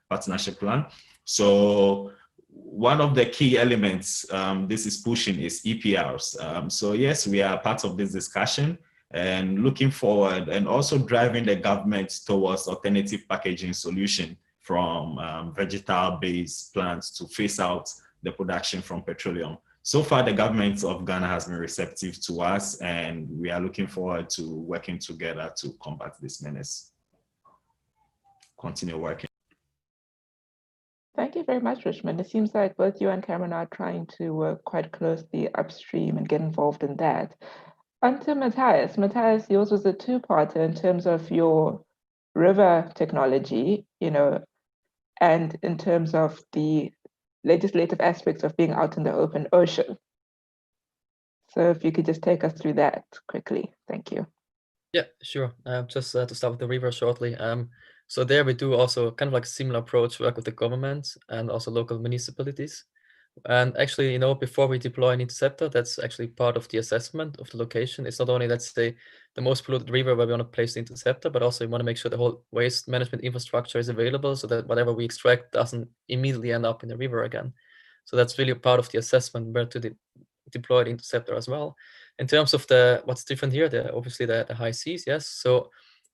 Partnership Plan. So one of the key elements this is pushing is EPRs. So yes, we are part of this discussion and looking forward, and also driving the government towards alternative packaging solution from vegetable-based plants to phase out the production from petroleum. So far, the government of Ghana has been receptive to us, and we are looking forward to working together to combat this menace. Continue working. Thank you very much, Richmond. It seems like both you and Cameron are trying to work quite closely upstream and get involved in that. Onto Matthias. Matthias, yours was a two-parter in terms of your river technology, and in terms of the legislative aspects of being out in the open ocean. So if you could just take us through that quickly. Thank you. Yeah, sure. Just to start with the river shortly. So there we do also kind of like a similar approach, work with the government and also local municipalities. And actually, before we deploy an interceptor, that's actually part of the assessment of the location. It's not only, let's say, the most polluted river where we want to place the interceptor, but also we want to make sure the whole waste management infrastructure is available so that whatever we extract doesn't immediately end up in the river again. So that's really a part of the assessment where to deploy the interceptor as well. In terms of what's different here, obviously the high seas, yes. So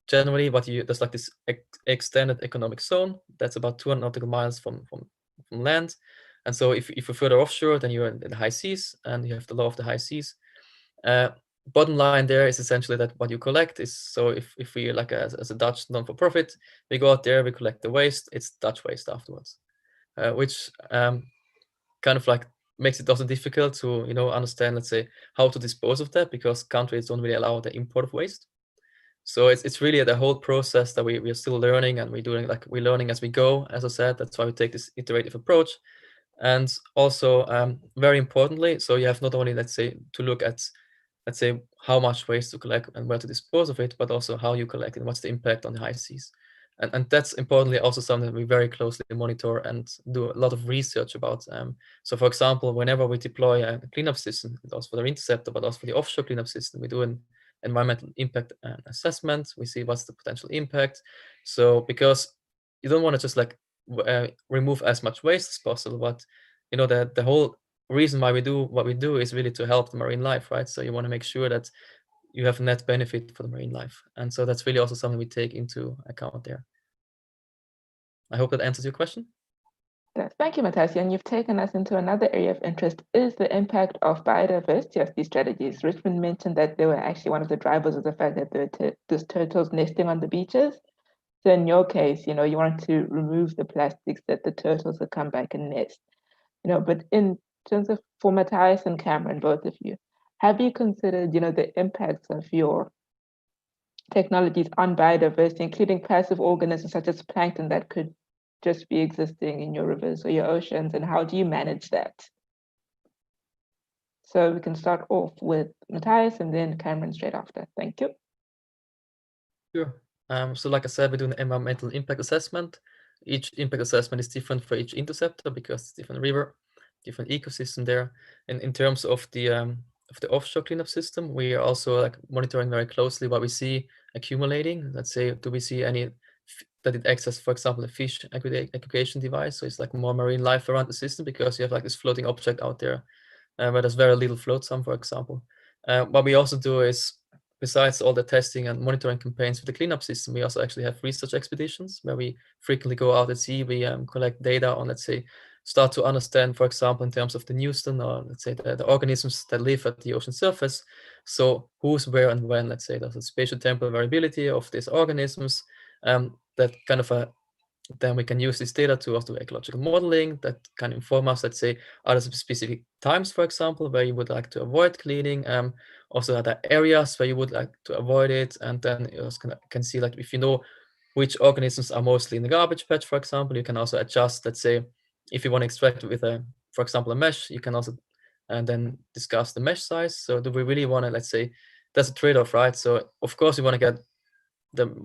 generally there's like this extended economic zone that's about 200 nautical miles from land. And so if you're further offshore, then you're in the high seas, and you have the law of the high seas. Bottom line there is essentially that what you collect is, so if we, like as a Dutch non-for-profit, we go out there, we collect the waste, it's Dutch waste afterwards, which kind of like makes it also difficult to understand, let's say, how to dispose of that, because countries don't really allow the import of waste. So it's really the whole process that we are still learning, and we're learning as we go. As I said, that's why we take this iterative approach. And also, very importantly, so you have not only, let's say, to look at, let's say, how much waste to collect and where to dispose of it, but also how you collect it and what's the impact on the high seas. And that's importantly also something that we very closely monitor and do a lot of research about. So for example, whenever we deploy a cleanup system, also for the interceptor, but also for the offshore cleanup system, we do an environmental impact assessment. We see what's the potential impact. So because you don't want to just like remove as much waste as possible, but the whole reason why we do what we do is really to help the marine life, right? So you want to make sure that you have net benefit for the marine life. And so that's really also something we take into account there. I hope that answers your question. Yes, thank you, Matthias. And you've taken us into another area of interest, is the impact of biodiversity of these strategies. Richmond mentioned that they were actually one of the drivers of the fact that there were these turtles nesting on the beaches. So in your case, you want to remove the plastics that the turtles will come back and nest. But in terms of for Matthias and Cameron, both of you, have you considered, the impacts of your technologies on biodiversity, including passive organisms such as plankton that could just be existing in your rivers or your oceans, and how do you manage that? So we can start off with Matthias and then Cameron straight after. Thank you. Sure. So like I said, we do an environmental impact assessment. Each impact assessment is different for each interceptor because it's different river, different ecosystem there. And in terms of the offshore cleanup system, we are also like monitoring very closely what we see accumulating. Let's say, do we see any that it acts as, for example, a fish aggregation device? So it's like more marine life around the system because you have like this floating object out there where there's very little flotsam, for example. What we also do is, besides all the testing and monitoring campaigns for the cleanup system, we also actually have research expeditions where we frequently go out at sea. We collect data on, let's say, start to understand, for example, in terms of the Newton or let's say the organisms that live at the ocean surface. So who's where and when, let's say, there's a spatio-temporal variability of these organisms. That kind of then we can use this data to also do ecological modeling that can inform us, let's say, are there specific times, for example, where you would like to avoid cleaning? Also, are there areas where you would like to avoid it? And then you also can see, like, if you know which organisms are mostly in the garbage patch, for example, you can also adjust, let's say, if you want to extract with for example, a mesh, you can also then discuss the mesh size. So do we really want to, let's say, that's a trade-off, right? So of course we want to get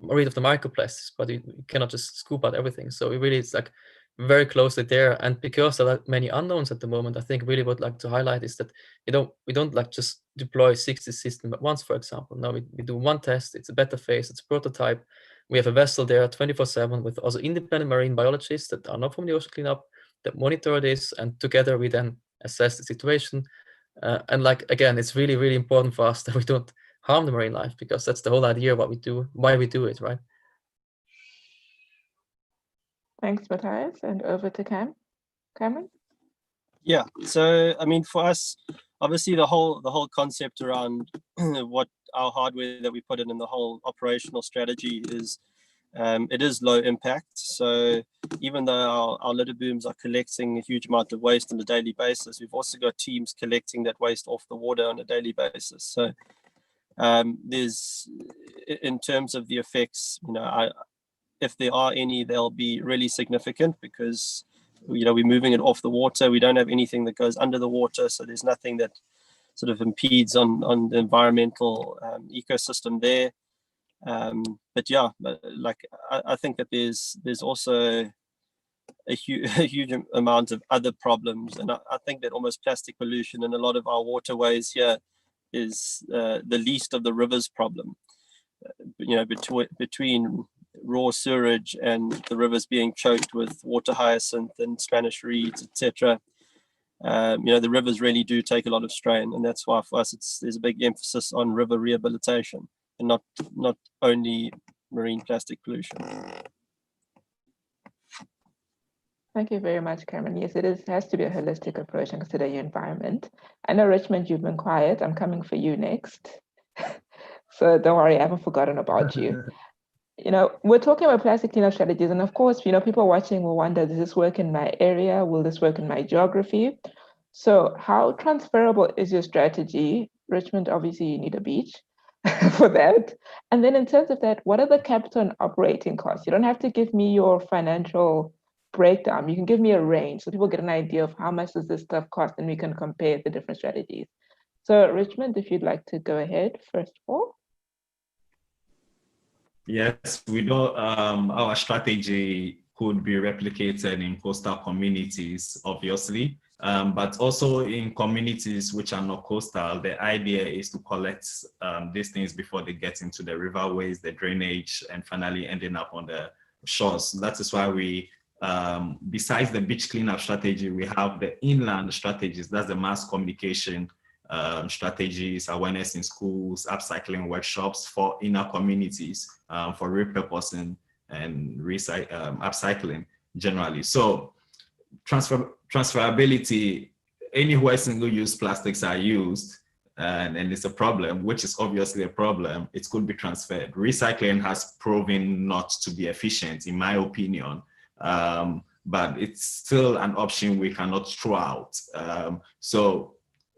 rid of the microplastics, but you cannot just scoop out everything. So it's like very closely there. And because there are many unknowns at the moment, I think really what I'd like to highlight is that we don't like just deploy 60 systems at once, for example. No, we do one test, it's a beta phase, it's a prototype. We have a vessel there 24/7 with also independent marine biologists that are not from the ocean cleanup that monitor this, and together we then assess the situation. And like, again, it's really, really important for us that we don't harm the marine life, because that's the whole idea of what we do, why we do it, right? Thanks, Matthias. And over to Cameron. Yeah, so I mean, for us, obviously the whole concept around what our hardware that we put in the whole operational strategy is, it is low impact. So even though our litter booms are collecting a huge amount of waste on a daily basis, we've also got teams collecting that waste off the water on a daily basis. So there's, in terms of the effects, if there are any, they'll be really significant because we're moving it off the water. We don't have anything that goes under the water, so there's nothing that sort of impedes on the environmental ecosystem there. But yeah, like I think that there's also a huge amount of other problems, and I think that almost plastic pollution in a lot of our waterways here is the least of the rivers problem. Between raw sewage and the rivers being choked with water hyacinth and Spanish reeds, etc. The rivers really do take a lot of strain, and that's why for us there's a big emphasis on river rehabilitation and not only marine plastic pollution. Thank you very much, Cameron. Yes, it has to be a holistic approach and consider your environment. I know, Richmond, you've been quiet. I'm coming for you next. So don't worry, I haven't forgotten about you. We're talking about plastic cleanup strategies. And of course, people watching will wonder, does this work in my area? Will this work in my geography? So how transferable is your strategy? Richmond, obviously you need a beach for that. And then in terms of that, what are the capital and operating costs? You don't have to give me your financial breakdown. You can give me a range so people get an idea of how much does this stuff cost, and we can compare the different strategies. So Richmond, if you'd like to go ahead first of all. Yes, we know our strategy could be replicated in coastal communities, obviously, but also in communities which are not coastal. The idea is to collect these things before they get into the riverways, the drainage, and finally ending up on the shores. That is why we besides the beach cleanup strategy, we have the inland strategies. That's the mass communication strategies, awareness in schools, upcycling workshops for inner communities, for repurposing and upcycling generally. So transferability, anywhere single-use plastics are used, and it's a problem, which is obviously a problem, it could be transferred. Recycling has proven not to be efficient, in my opinion, but it's still an option we cannot throw out. So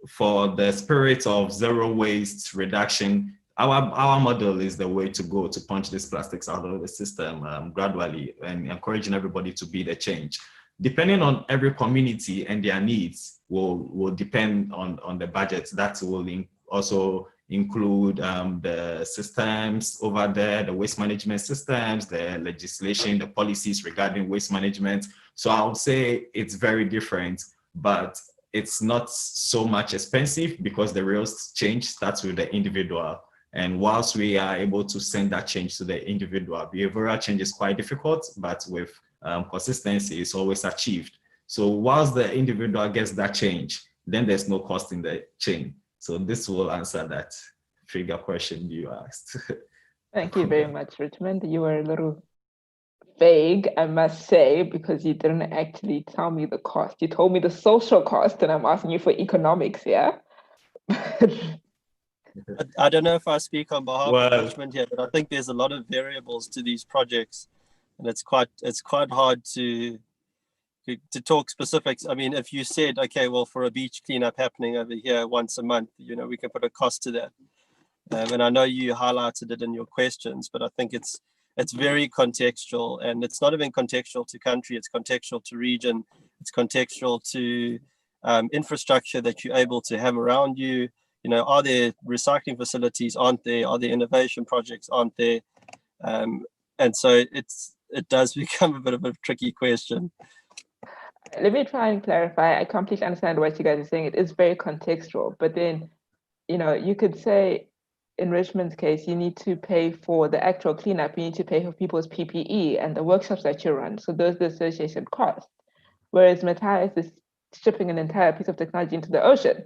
for the spirit of zero waste reduction, our model is the way to go to punch these plastics out of the system gradually, and encouraging everybody to be the change. Depending on every community and their needs will depend on the budget. That will also include the systems over there, the waste management systems, the legislation, the policies regarding waste management. So I would say it's very different, but it's not so much expensive because the real change starts with the individual. And whilst we are able to send that change to the individual, behavioral change is quite difficult, but with consistency is always achieved. So whilst the individual gets that change, then there's no cost in the chain. So this will answer that figure question you asked. Thank you very much, Richmond. You were a little vague, I must say, because you didn't actually tell me the cost. You told me the social cost, and I'm asking you for economics, yeah? I don't know if I speak on behalf of Richmond here, but I think there's a lot of variables to these projects, and it's quite hard to talk specifics. I mean, if you said, okay, well, for a beach cleanup happening over here once a month, we can put a cost to that. And I know you highlighted it in your questions, but I think it's very contextual, and it's not even contextual to country, it's contextual to region, it's contextual to infrastructure that you're able to have around you. Are there recycling facilities? Aren't there? Are there innovation projects? Aren't there? And so it does become a bit of a tricky question. Let me try and clarify. I completely understand what you guys are saying. It is very contextual, but then, you could say in Richmond's case, you need to pay for the actual cleanup. You need to pay for people's PPE and the workshops that you run. So those are the associated costs. Whereas Matthias is shipping an entire piece of technology into the ocean,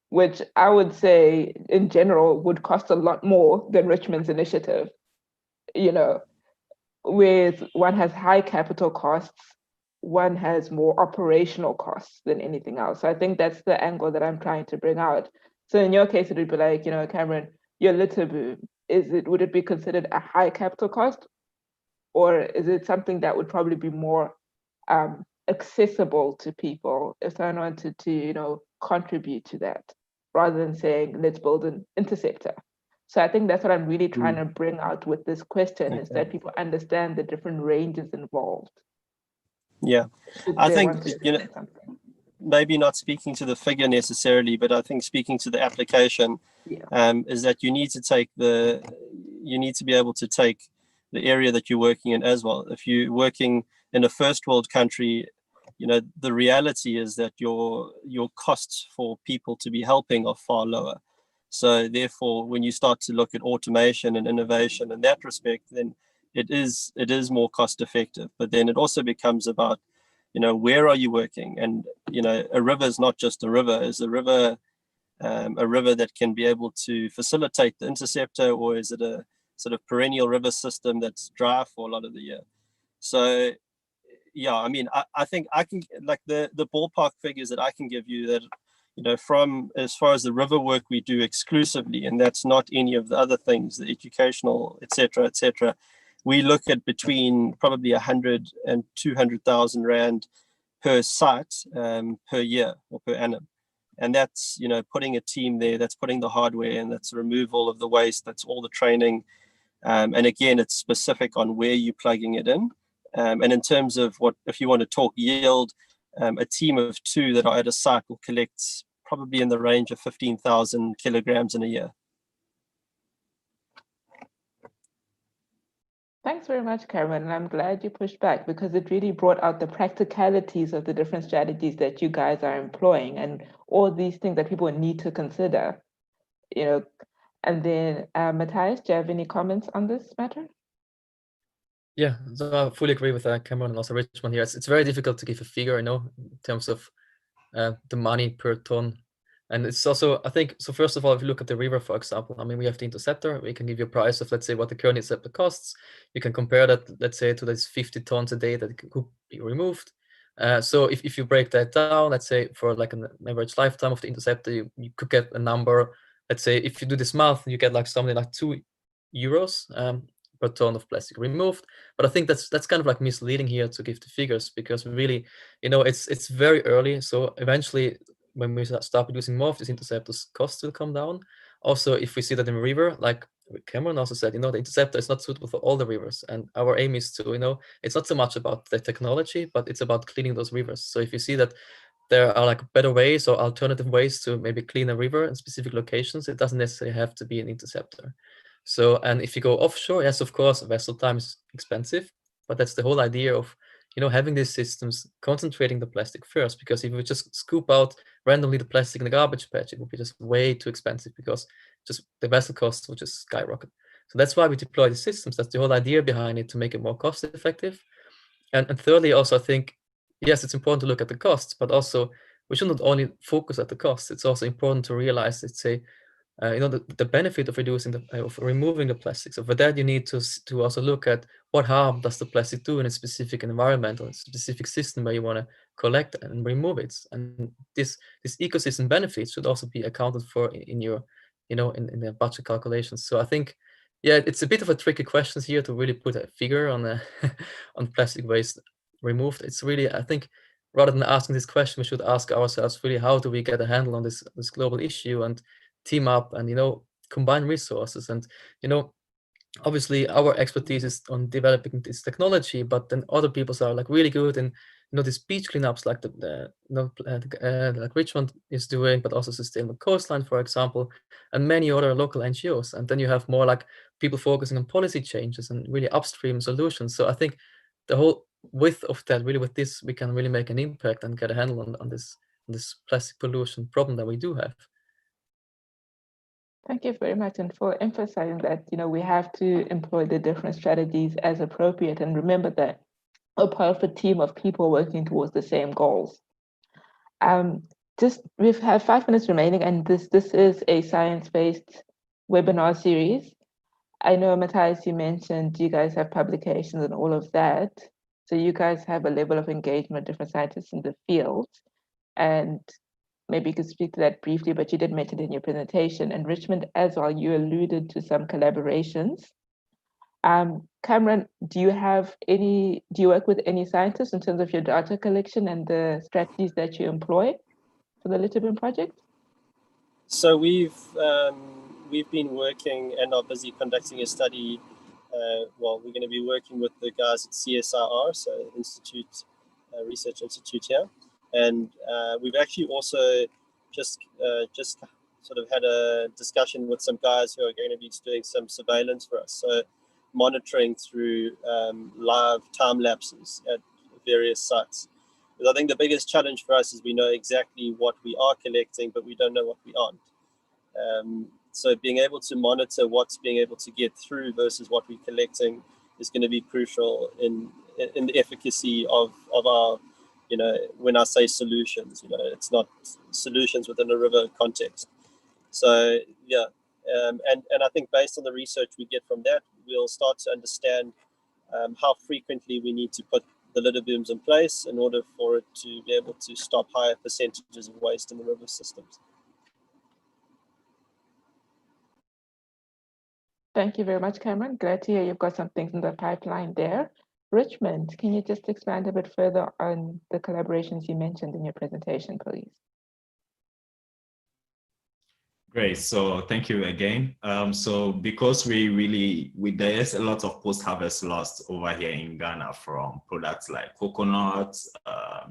which I would say in general would cost a lot more than Richmond's initiative. With one has high capital costs, one has more operational costs than anything else. So I think that's the angle that I'm trying to bring out. So in your case, it would be like, Cameron, your litter boom, would it be considered a high capital cost? Or is it something that would probably be more accessible to people if someone wanted to, contribute to that, rather than saying, let's build an interceptor? So I think that's what I'm really trying to bring out with this question, is that people understand the different ranges involved. Yeah, I think, maybe not speaking to the figure necessarily, but I think speaking to the application, is that you need to be able to take the area that you're working in as well. If you're working in a first world country, the reality is that your costs for people to be helping are far lower. So therefore, when you start to look at automation and innovation in that respect, then it is more cost effective. But then it also becomes about, where are you working? And, a river is not just a river. Is a river that can be able to facilitate the interceptor, or is it a sort of perennial river system that's dry for a lot of the year? So, yeah, I mean, I think I can, like the ballpark figures that I can give you, that, from as far as the river work we do exclusively, and that's not any of the other things, the educational, et cetera, we look at between probably 100 and 200,000 Rand per site per year or per annum. And that's, putting a team there, that's putting the hardware, and that's removal of the waste, that's all the training. And again, it's specific on where you're plugging it in. And in terms of if you want to talk yield, a team of 2 that are at a site will collect probably in the range of 15,000 kilograms in a year. Thanks very much, Cameron. And I'm glad you pushed back, because it really brought out the practicalities of the different strategies that you guys are employing, and all these things that people need to consider. And then Matthias, do you have any comments on this matter? Yeah, so I fully agree with Cameron and also Richmond here. It's very difficult to give a figure, in terms of the money per ton. And it's also, I think, so first of all, if you look at the river, for example, I mean, we have the interceptor. We can give you a price of, let's say, what the current interceptor costs. You can compare that, let's say, to this 50 tons a day that could be removed. So if you break that down, let's say for like an average lifetime of the interceptor, you could get a number. Let's say if you do this math, you get like something like €2 per ton of plastic removed. But I think that's kind of like misleading here to give the figures, because really, it's very early. So eventually, when we start producing more of these interceptors, costs will come down. Also, if we see that in a river, like Cameron also said, the interceptor is not suitable for all the rivers. And our aim is to, it's not so much about the technology, but it's about cleaning those rivers. So if you see that there are like better ways or alternative ways to maybe clean a river in specific locations, it doesn't necessarily have to be an interceptor. So, and if you go offshore, yes, of course, vessel time is expensive, but that's the whole idea of, having these systems concentrating the plastic first, because if we just scoop out randomly the plastic in the garbage patch, it would be just way too expensive, because just the vessel costs would just skyrocket. So that's why we deploy the systems. That's the whole idea behind it, to make it more cost effective. And thirdly, also, I think, yes, it's important to look at the costs, but also we should not only focus at the costs. It's also important to realize, let's say, the benefit of removing the plastic. So for that, you need to also look at what harm does the plastic do in a specific environment or a specific system where you want to collect and remove it. And this ecosystem benefits should also be accounted for in your, in the budget calculations. So I think, yeah, it's a bit of a tricky question here to really put a figure on on plastic waste removed. It's really, I think, rather than asking this question, we should ask ourselves really, how do we get a handle on this global issue and team up and combine resources. And obviously our expertise is on developing this technology, but then other people are like really good in these beach cleanups, like like Richmond is doing, but also Sustainable Coastline, for example, and many other local NGOs. And then you have more like people focusing on policy changes and really upstream solutions. So I think the whole width of that, really, with this, we can really make an impact and get a handle on this plastic pollution problem that we do have. Thank you very much, and for emphasizing that, we have to employ the different strategies as appropriate, and remember that we're part of a team of people working towards the same goals. We have 5 minutes remaining, and this is a science-based webinar series. I know, Matthias, you mentioned you guys have publications and all of that. So you guys have a level of engagement with different scientists in the field. And maybe you could speak to that briefly, but you did mention it in your presentation. And Richmond as well, you alluded to some collaborations. Cameron, do you work with any scientists in terms of your data collection and the strategies that you employ for the Litterbeam project? So we've been working and are busy conducting a study. We're going to be working with the guys at CSIR, so Research Institute here. And we've actually also just sort of had a discussion with some guys who are going to be doing some surveillance for us. So monitoring through live time lapses at various sites. Because I think the biggest challenge for us is we know exactly what we are collecting, but we don't know what we aren't. So being able to monitor what's being able to get through versus what we're collecting is going to be crucial in the efficacy of our, when I say solutions, it's not solutions within a river context. So yeah, and I think based on the research we get from that, we'll start to understand how frequently we need to put the litter booms in place in order for it to be able to stop higher percentages of waste in the river systems. Thank you very much, Cameron. Glad to hear you've got some things in the pipeline there. Richmond, can you just expand a bit further on the collaborations you mentioned in your presentation, please? Great. So thank you again. So because there's a lot of post-harvest loss over here in Ghana from products like coconut,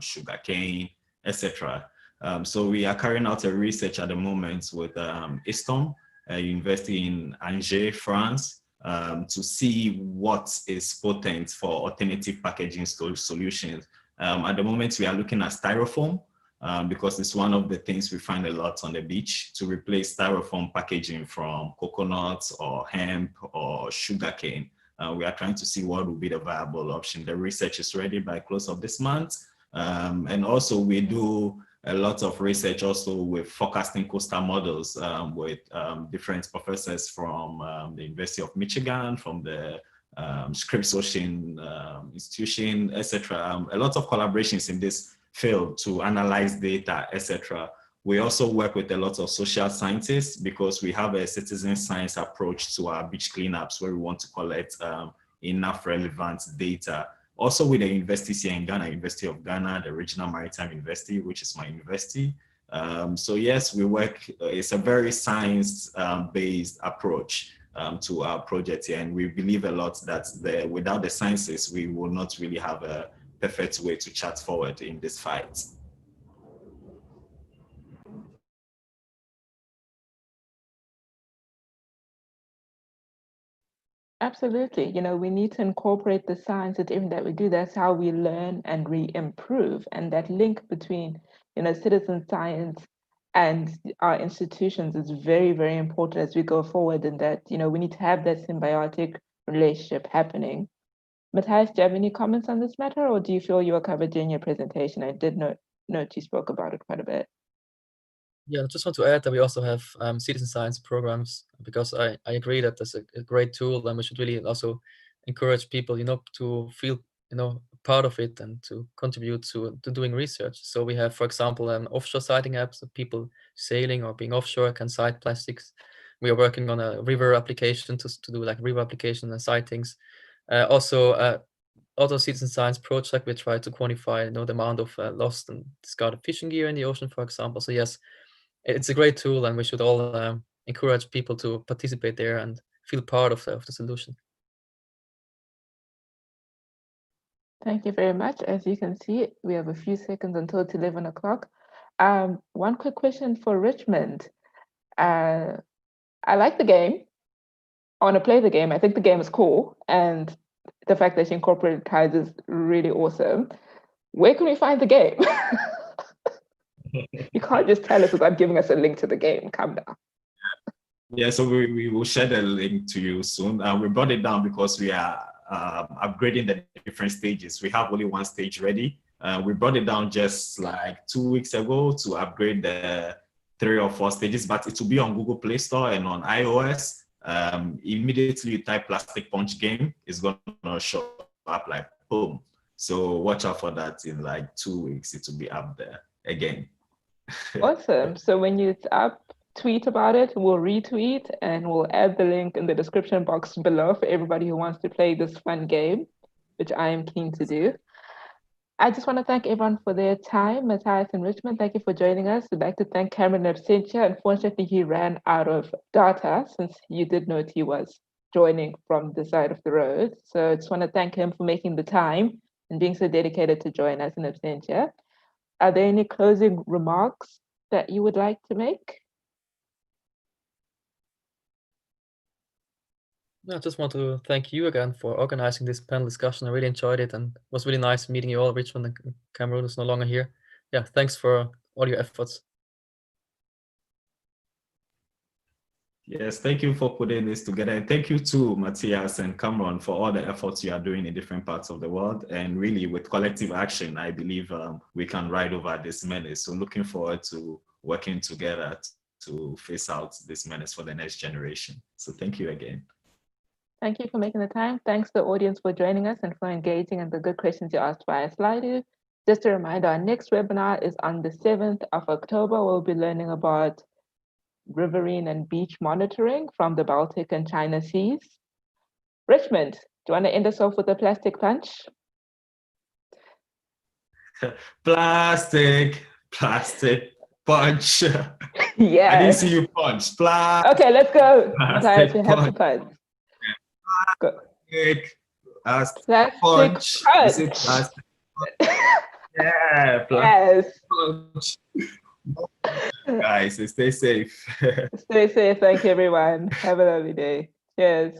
sugarcane, etc. So we are carrying out a research at the moment with ISTOM, a university in Angers, France, to see what is potent for alternative packaging solutions. At the moment, we are looking at styrofoam, because it's one of the things we find a lot on the beach, to replace styrofoam packaging from coconuts or hemp or sugarcane. We are trying to see what will be the viable option. The research is ready by close of this month. And also we do a lot of research also with forecasting coastal models with different professors from the University of Michigan, from the Scripps Ocean Institution, etc. A lot of collaborations in this field to analyze data, etc. We also work with a lot of social scientists because we have a citizen science approach to our beach cleanups where we want to collect enough relevant data. Also with the universities here in Ghana, University of Ghana, the Regional Maritime University, which is my university. So yes, we work, it's a very science-based approach to our project here. And we believe a lot that without the sciences, we will not really have a perfect way to chat forward in this fight. Absolutely. We need to incorporate the science at everything that we do. That's how we learn and we improve. And that link between, citizen science and our institutions is very, very important as we go forward. And that, we need to have that symbiotic relationship happening. Matthias, do you have any comments on this matter, or do you feel you were covered during your presentation? I did note you spoke about it quite a bit. Yeah, I just want to add that we also have citizen science programs, because I agree that that's a great tool, and we should really also encourage people, to feel, part of it and to contribute to doing research. So we have, for example, an offshore sighting app, so people sailing or being offshore can sight plastics. We are working on a river application to do like river application and sightings. Also citizen science project, we try to quantify, the amount of lost and discarded fishing gear in the ocean, for example. So yes, it's a great tool, and we should all encourage people to participate there and feel part of the solution. Thank you very much. As you can see, we have a few seconds until it's 11 o'clock. One quick question for Richmond. I like the game. I want to play the game. I think the game is cool. And the fact that you incorporated tides is really awesome. Where can we find the game? You can't just tell us without giving us a link to the game. Calm down. Yeah, so we will share the link to you soon. We brought it down because we are upgrading the different stages. We have only one stage ready. We brought it down just like 2 weeks ago to upgrade the 3 or 4 stages, but it will be on Google Play Store and on iOS. Immediately you type Plastic Punch game, it's going to show up like boom. So watch out for that. In like 2 weeks, it will be up there again. Awesome. So when it's up, tweet about it, we'll retweet, and we'll add the link in the description box below for everybody who wants to play this fun game, which I am keen to do. I just want to thank everyone for their time. Matthias and Richmond, thank you for joining us. I'd like to thank Cameron Absentia. Unfortunately, he ran out of data since you did note he was joining from the side of the road. So I just want to thank him for making the time and being so dedicated to join us in Absentia. Are there any closing remarks that you would like to make? I just want to thank you again for organizing this panel discussion. I really enjoyed it, and it was really nice meeting you all. Richmond and Cameron is no longer here. Yeah, thanks for all your efforts. Yes, thank you for putting this together. And thank you to Matthias and Cameron for all the efforts you are doing in different parts of the world. And really with collective action, I believe we can ride over this menace. So looking forward to working together to face out this menace for the next generation. So thank you again. Thank you for making the time. Thanks to the audience for joining us and for engaging and the good questions you asked via Slido. Just a reminder, our next webinar is on the 7th of October. We'll be learning about riverine and beach monitoring from the Baltic and China seas. Richmond, do you want to end us off with a plastic punch? Plastic punch. Yeah. I didn't see you punch. Okay, let's go. Matthias, you have to punch. Go. Plastic punch. Is it plastic punch? Yeah, plastic punch. Guys, stay safe. Stay safe. Thank you, everyone. Have a lovely day. Cheers.